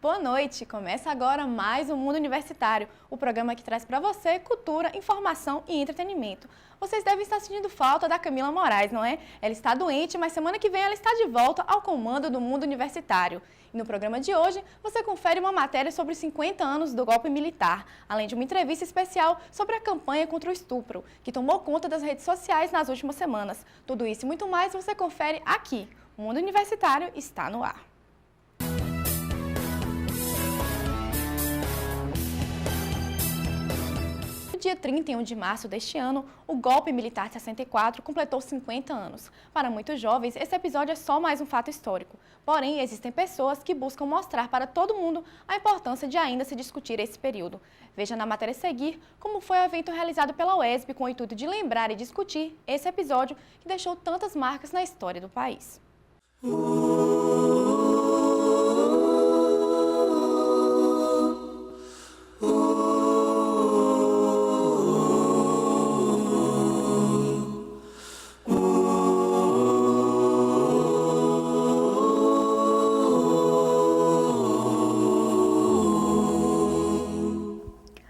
Boa noite! Começa agora mais um Mundo Universitário, o programa que traz para você cultura, informação e entretenimento. Vocês devem estar sentindo falta da Camila Moraes, não é? Ela está doente, mas semana que vem ela está de volta ao comando do Mundo Universitário. E no programa de hoje, você confere uma matéria sobre os 50 anos do golpe militar, além de uma entrevista especial sobre a campanha contra o estupro, que tomou conta das redes sociais nas últimas semanas. Tudo isso e muito mais você confere aqui. O Mundo Universitário está no ar. No dia 31 de março deste ano, o golpe militar de 64 completou 50 anos. Para muitos jovens, esse episódio é só mais um fato histórico. Porém, existem pessoas que buscam mostrar para todo mundo a importância de ainda se discutir esse período. Veja na matéria a seguir como foi o evento realizado pela UESB com o intuito de lembrar e discutir esse episódio que deixou tantas marcas na história do país.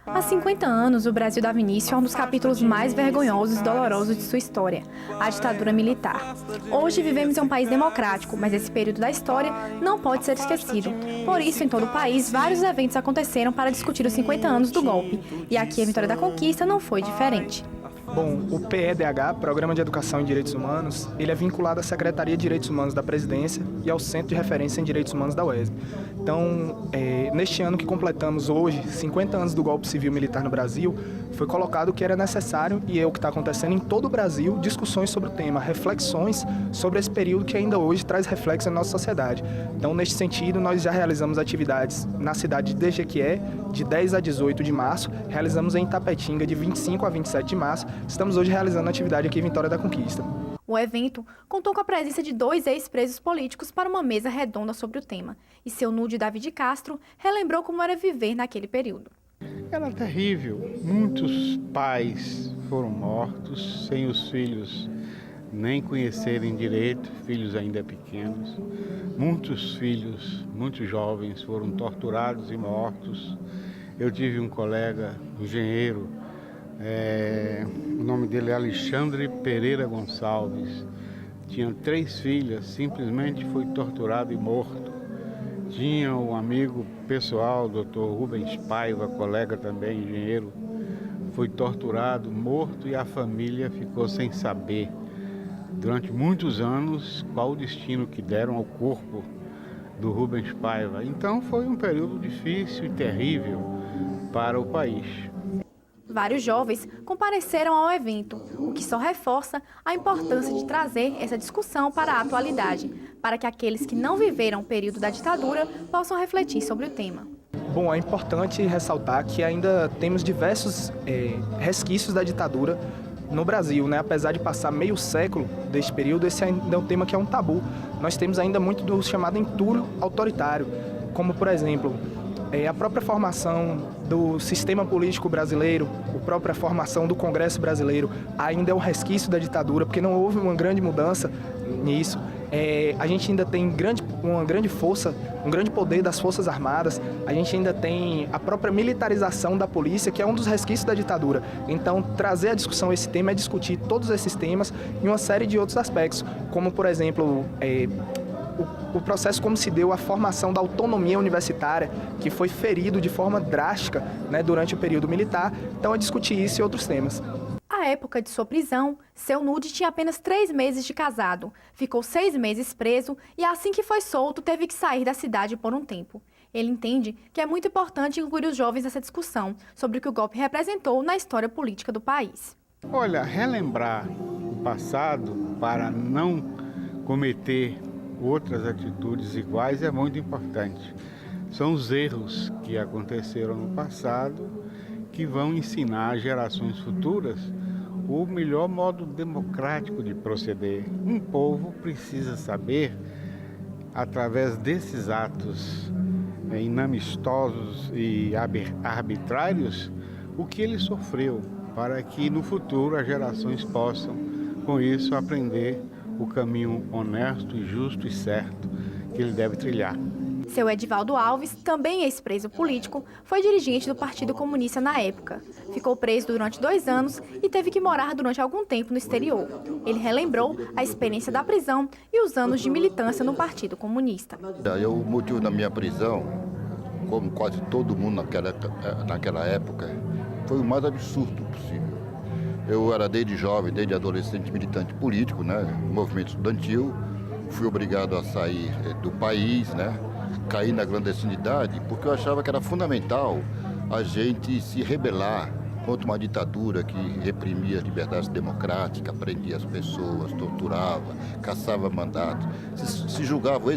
Há 50 anos, o Brasil dava início a um dos capítulos mais vergonhosos e dolorosos de sua história, a ditadura militar. Hoje vivemos em um país democrático, mas esse período da história não pode ser esquecido. Por isso, em todo o país, vários eventos aconteceram para discutir os 50 anos do golpe. E aqui a Vitória da Conquista não foi diferente. Bom, o PEDH, Programa de Educação em Direitos Humanos, ele é vinculado à Secretaria de Direitos Humanos da Presidência e ao Centro de Referência em Direitos Humanos da UESB. Então, neste ano que completamos hoje, 50 anos do golpe civil militar no Brasil, foi colocado que era necessário, e é o que está acontecendo em todo o Brasil, discussões sobre o tema, reflexões sobre esse período que ainda hoje traz reflexo na nossa sociedade. Então, neste sentido, nós já realizamos atividades na cidade de Jequié, de 10 a 18 de março, realizamos em Itapetinga, de 25 a 27 de março, estamos hoje realizando atividade aqui em Vitória da Conquista. O evento contou com a presença de 2 ex-presos políticos para uma mesa redonda sobre o tema. E seu nude David Castro relembrou como era viver naquele período. Era terrível. Muitos pais foram mortos, sem os filhos nem conhecerem direito, filhos ainda pequenos. Muitos filhos, muitos jovens foram torturados e mortos. Eu tive um colega, engenheiro, o nome dele é Alexandre Pereira Gonçalves. Tinha 3 filhas, simplesmente foi torturado e morto. Tinha um amigo pessoal, Dr. Rubens Paiva, colega também, engenheiro, foi torturado, morto, e a família ficou sem saber durante muitos anos qual o destino que deram ao corpo do Rubens Paiva. Então foi um período difícil e terrível para o país. Vários jovens compareceram ao evento, o que só reforça a importância de trazer essa discussão para a atualidade, para que aqueles que não viveram o período da ditadura possam refletir sobre o tema. Bom, é importante ressaltar que ainda temos diversos resquícios da ditadura no Brasil, né? Apesar de passar meio século deste período, esse ainda é um tema que é um tabu. Nós temos ainda muito do chamado entulho autoritário, como, por exemplo, a própria formação do sistema político brasileiro, a própria formação do Congresso brasileiro ainda é um resquício da ditadura, porque não houve uma grande mudança nisso. A gente ainda tem uma grande força, um grande poder das Forças Armadas, a gente ainda tem a própria militarização da polícia, que é um dos resquícios da ditadura. Então, trazer à discussão esse tema é discutir todos esses temas e uma série de outros aspectos, como, por exemplo, o processo como se deu a formação da autonomia universitária, que foi ferido de forma drástica, né, durante o período militar. Então, é discutir isso e outros temas. À época de sua prisão, seu nude tinha apenas 3 meses de casado. Ficou 6 meses preso e assim que foi solto, teve que sair da cidade por um tempo. Ele entende que é muito importante incluir os jovens nessa discussão sobre o que o golpe representou na história política do país. Olha, relembrar o passado para não cometer outras atitudes iguais é muito importante. São os erros que aconteceram no passado que vão ensinar às gerações futuras o melhor modo democrático de proceder. Um povo precisa saber, através desses atos inamistosos e arbitrários, o que ele sofreu, para que no futuro as gerações possam, com isso, aprender o caminho honesto, justo e certo que ele deve trilhar. Seu Edivaldo Alves, também ex-preso político, foi dirigente do Partido Comunista na época. Ficou preso durante 2 anos e teve que morar durante algum tempo no exterior. Ele relembrou a experiência da prisão e os anos de militância no Partido Comunista. O motivo da minha prisão, como quase todo mundo naquela época, foi o mais absurdo possível. Eu era desde jovem, desde adolescente, militante político, né, movimento estudantil, fui obrigado a sair do país, né, cair na clandestinidade, porque eu achava que era fundamental a gente se rebelar contra uma ditadura que reprimia as liberdades democráticas, prendia as pessoas, torturava, caçava mandatos, se julgava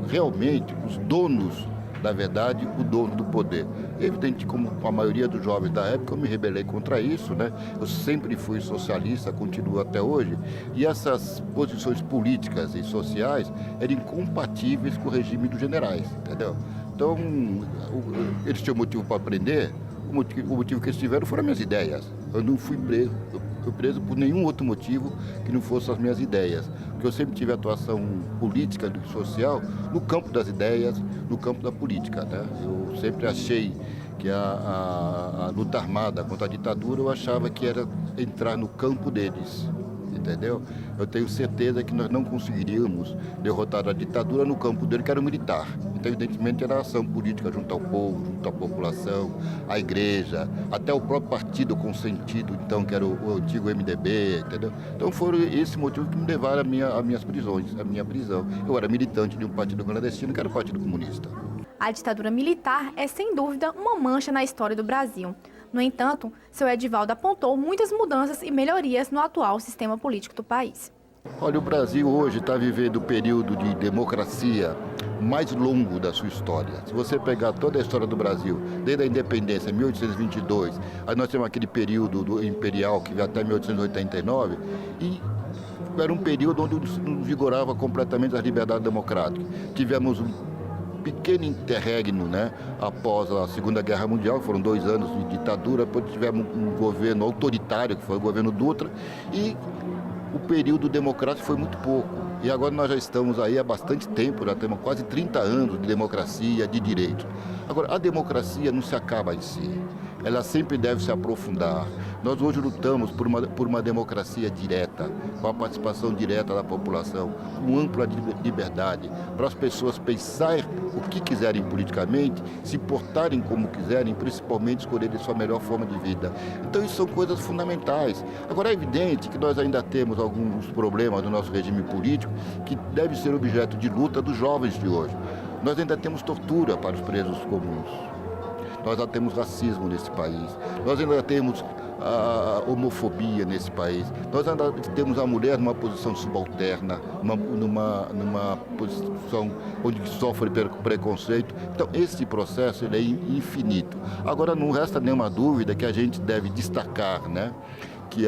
realmente os donos, na verdade, o dono do poder. Evidente, como a maioria dos jovens da época, eu me rebelei contra isso, né? Eu sempre fui socialista, continuo até hoje, e essas posições políticas e sociais eram incompatíveis com o regime dos generais, entendeu? Então, eles tinham motivo para prender, o motivo que eles tiveram foram as minhas ideias. Eu não fui preso, fui preso por nenhum outro motivo que não fosse as minhas ideias. Porque eu sempre tive atuação política e social no campo das ideias, no campo da política, né? Eu sempre achei que a luta armada contra a ditadura, eu achava que era entrar no campo deles, entendeu? Eu tenho certeza que nós não conseguiríamos derrotar a ditadura no campo dele, que era o militar. Então, evidentemente, era a ação política junto ao povo, junto à população, à igreja, até o próprio partido consentido, então, que era o antigo MDB, entendeu? Então, foram esse motivo que me levaram a minhas prisões, a minha prisão. Eu era militante de um partido clandestino, que era o Partido Comunista. A ditadura militar é, sem dúvida, uma mancha na história do Brasil. No entanto, seu Edivaldo apontou muitas mudanças e melhorias no atual sistema político do país. Olha, o Brasil hoje está vivendo o período de democracia mais longo da sua história. Se você pegar toda a história do Brasil, desde a independência, 1822, aí nós temos aquele período do imperial que vai até 1889, e era um período onde não vigorava completamente as liberdades democráticas. Tivemos um pequeno interregno, né, após a Segunda Guerra Mundial, foram 2 anos de ditadura, depois tivemos um governo autoritário, que foi o governo Dutra, e o período democrático foi muito pouco. E agora nós já estamos aí há bastante tempo, já temos quase 30 anos de democracia, de direitos. Agora, a democracia não se acaba em si, ela sempre deve se aprofundar. Nós hoje lutamos por uma democracia direta, com a participação direta da população, com ampla liberdade, para as pessoas pensarem o que quiserem politicamente, se portarem como quiserem, principalmente escolherem sua melhor forma de vida. Então, isso são coisas fundamentais. Agora, é evidente que nós ainda temos alguns problemas no nosso regime político que deve ser objeto de luta dos jovens de hoje. Nós ainda temos tortura para os presos comuns. Nós ainda temos racismo nesse país. Nós ainda temos a homofobia nesse país. Nós ainda temos a mulher numa posição subalterna, numa posição onde sofre preconceito. Então, esse processo ele é infinito. Agora, não resta nenhuma dúvida que a gente deve destacar, né, que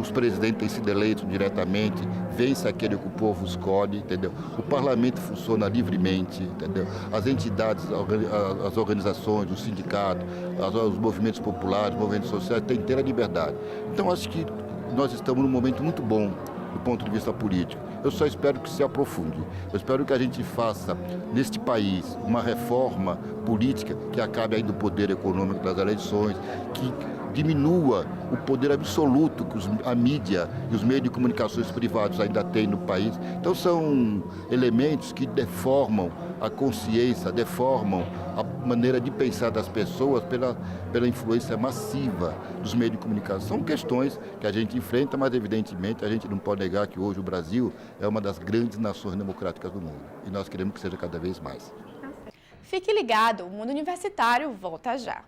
os presidentes têm sido eleitos diretamente, vence aquele que o povo escolhe, entendeu? O parlamento funciona livremente, entendeu? As entidades, as organizações, os sindicatos, os movimentos populares, os movimentos sociais têm inteira liberdade. Então, acho que nós estamos num momento muito bom do ponto de vista político. Eu só espero que se aprofunde. Eu espero que a gente faça, neste país, uma reforma política que acabe ainda o poder econômico das eleições, que diminua o poder absoluto que a mídia e os meios de comunicações privados ainda têm no país. Então, são elementos que deformam a consciência, deformam a maneira de pensar das pessoas pela influência massiva dos meios de comunicação. São questões que a gente enfrenta, mas, evidentemente, a gente não pode negar que hoje o Brasil é uma das grandes nações democráticas do mundo. E nós queremos que seja cada vez mais. Fique ligado, o Mundo Universitário volta já.